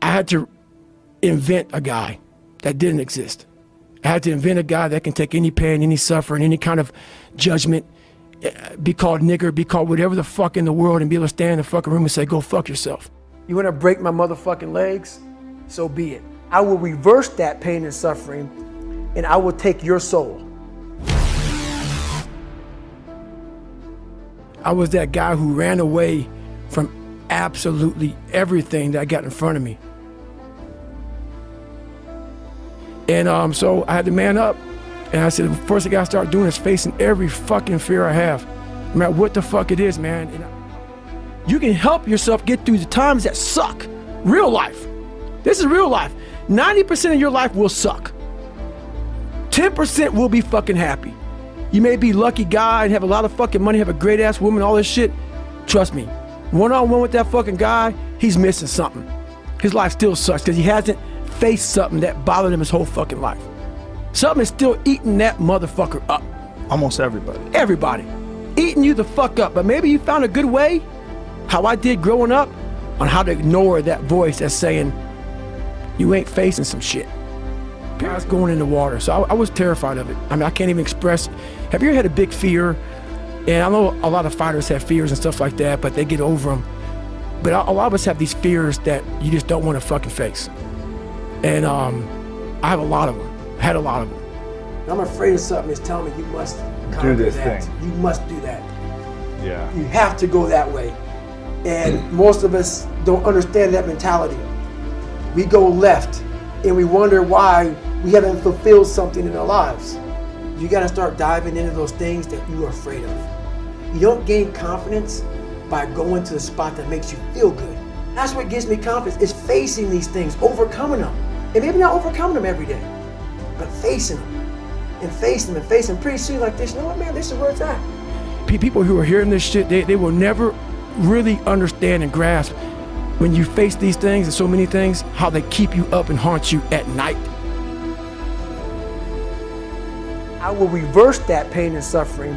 I had to invent a guy that didn't exist. I had to invent a guy that can take any pain, any suffering, any kind of judgment, be called nigger, be called whatever the fuck in the world, and be able to stand in the fucking room and say, go fuck yourself. You wanna break my motherfucking legs? So be it. I will reverse that pain and suffering, and I will take your soul. I was that guy who ran away from absolutely everything that I got in front of me. And so I had to man up. And I said, the first thing I gotta start doing is facing every fucking fear I have. No matter what the fuck it is, man. And you can help yourself get through the times that suck. Real life. This is real life. 90% of your life will suck. 10% will be fucking happy. You may be a lucky guy and have a lot of fucking money, have a great ass woman, all this shit. Trust me, one-on-one with that fucking guy, he's missing something. His life still sucks because he hasn't faced something that bothered him his whole fucking life. Something is still eating that motherfucker up. Almost everybody. Everybody. Eating you the fuck up. But maybe you found a good way, how I did growing up, on how to ignore that voice that's saying, you ain't facing some shit. I was going in the water, so I was terrified of it. I mean, I can't even express. Have you ever had a big fear? And I know a lot of fighters have fears and stuff like that, but they get over them. But a lot of us have these fears that you just don't want to fucking face. And I have a lot of them. I had a lot of them. And I'm afraid of something that's telling me you must do this that. thing. You must do that. Yeah. You have to go that way. And most of us don't understand that mentality. We go left and we wonder why we haven't fulfilled something in our lives. You gotta start diving into those things that you are afraid of. You don't gain confidence by going to the spot that makes you feel good. That's what gives me confidence, is facing these things, overcoming them. And maybe not overcoming them every day, but facing them and facing them and facing them. Pretty soon like this, you know what, man, this is where it's at. People who are hearing this shit, they will never really understand and grasp when you face these things and so many things, how they keep you up and haunt you at night. I will reverse that pain and suffering,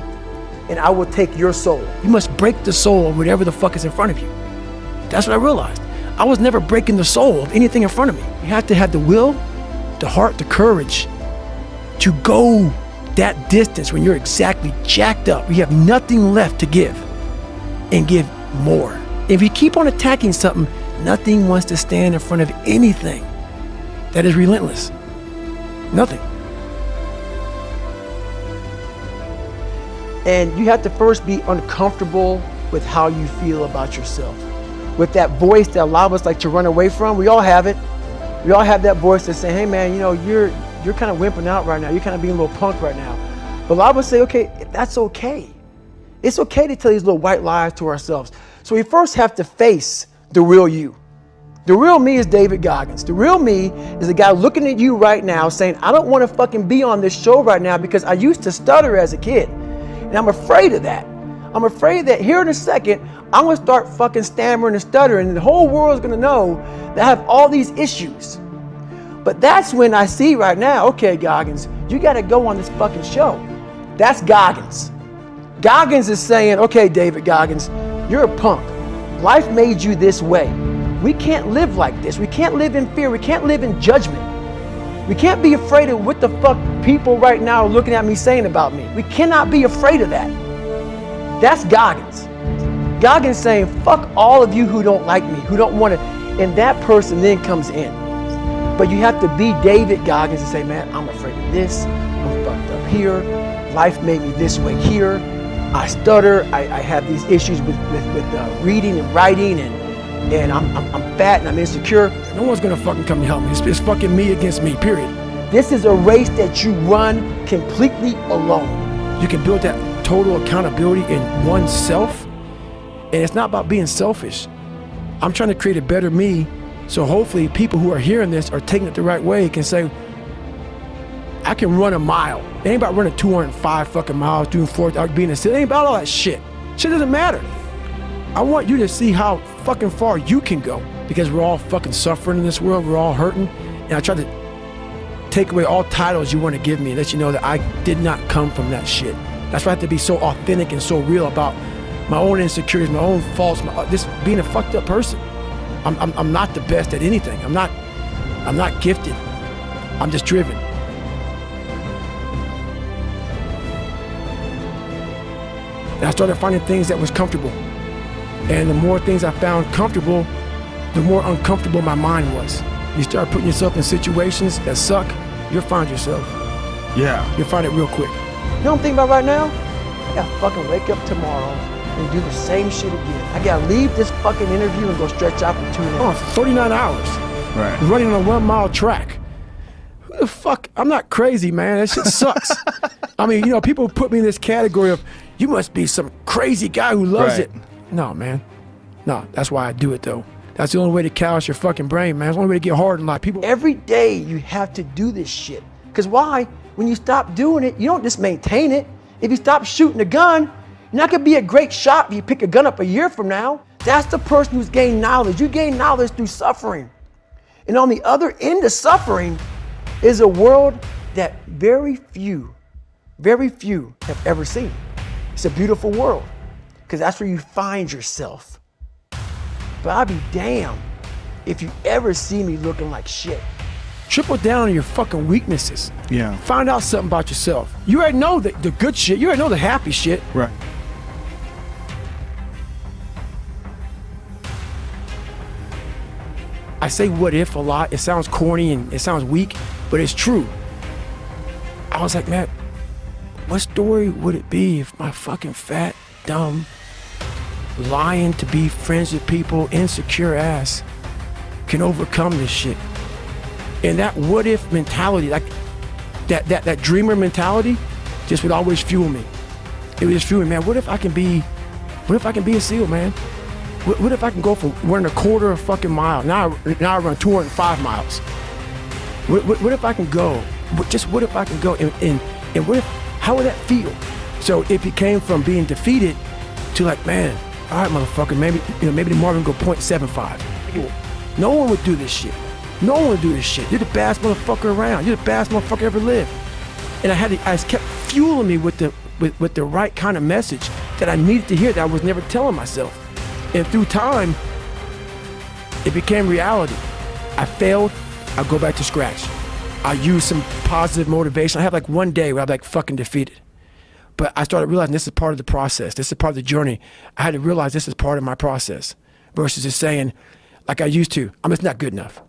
and I will take your soul. You must break the soul of whatever the fuck is in front of you. That's what I realized. I was never breaking the soul of anything in front of me. You have to have the will, the heart, the courage to go that distance when you're exactly jacked up. You have nothing left to give, and give more. If you keep on attacking something, nothing wants to stand in front of anything that is relentless. Nothing. And you have to first be uncomfortable with how you feel about yourself. With that voice that a lot of us like to run away from. We all have it. We all have that voice that say, hey man, you know, you're kind of wimping out right now. You're kind of being a little punk right now. But a lot of us say, okay, that's okay. It's okay to tell these little white lies to ourselves. So we first have to face the real you. The real me is David Goggins. The real me is a guy looking at you right now saying, I don't want to fucking be on this show right now because I used to stutter as a kid. And I'm afraid of that. I'm afraid that here in a second, I'm going to start fucking stammering and stuttering and the whole world is going to know that I have all these issues. But that's when I see right now, okay, Goggins, you got to go on this fucking show. That's Goggins. Goggins is saying, okay, David Goggins, you're a punk. Life made you this way. We can't live like this. We can't live in fear. We can't live in judgment. We can't be afraid of what the fuck people right now are looking at me saying about me. We cannot be afraid of that. That's Goggins. Goggins saying, fuck all of you who don't like me, who don't want to, and that person then comes in. But you have to be David Goggins and say, man, I'm afraid of this. I'm fucked up here. Life made me this way here. I stutter. I have these issues with reading and writing, and I'm fat and I'm insecure. No one's gonna fucking come to help me. It's fucking me against me, period. This is a race that you run completely alone. You can build that total accountability in oneself, and it's not about being selfish. I'm trying to create a better me, so hopefully people who are hearing this are taking it the right way, can say, I can run a mile. It ain't about running 205 fucking miles, doing 4,000, being a city. It ain't about all that shit. Shit doesn't matter. I want you to see how fucking far you can go, because we're all fucking suffering in this world. We're all hurting. And I try to take away all titles you want to give me and let you know that I did not come from that shit. That's why I have to be so authentic and so real about my own insecurities, my own faults, just being a fucked up person. I'm not the best at anything. I'm not gifted. I'm just driven. And I started finding things that was comfortable. And the more things I found comfortable, the more uncomfortable my mind was. You start putting yourself in situations that suck, you'll find yourself. Yeah. You'll find it real quick. You know what I'm thinking about right now? I gotta fucking wake up tomorrow and do the same shit again. I gotta leave this fucking interview and go stretch out for 39 hours. Right. Running on a 1 mile track. Who the fuck? I'm not crazy, man. That shit sucks. I mean, you know, people put me in this category of, you must be some crazy guy who loves it. No, man. No, that's why I do it though. That's the only way to callous your fucking brain, man. It's the only way to get hard in life. People, every day you have to do this shit. Because why? When you stop doing it, you don't just maintain it. If you stop shooting a gun, you're not gonna be a great shot if you pick a gun up a year from now. That's the person who's gained knowledge. You gain knowledge through suffering. And on the other end of suffering is a world that very few have ever seen. It's a beautiful world, because that's where you find yourself. But I'll be damned if you ever see me looking like shit. Triple down on your fucking weaknesses. Yeah. Find out something about yourself. You already know the good shit. You already know the happy shit. Right. I say what if a lot. It sounds corny and it sounds weak, but it's true. I was like, man, what story would it be if my fucking fat, dumb, lying to be friends with people, insecure ass can overcome this shit? And that what if mentality, like that dreamer mentality, just would always fuel me. It would just fuel me, man. What if I can be a SEAL, man? What if I can go from running a quarter of a fucking mile? Now I run 205 miles. What if I can go? What if I can go? And what if, how would that feel? So it became from being defeated to like, man, all right, motherfucker, maybe tomorrow we can go 0.75. No one would do this shit. No one would do this shit. You're the baddest motherfucker around. You're the baddest motherfucker ever lived. And I just kept fueling me with the right kind of message that I needed to hear that I was never telling myself. And through time, it became reality. I failed, I go back to scratch. I use some positive motivation. I have like one day where I'm like fucking defeated. But I started realizing this is part of the process. This is part of the journey. I had to realize this is part of my process versus just saying, like I used to, I'm just not good enough.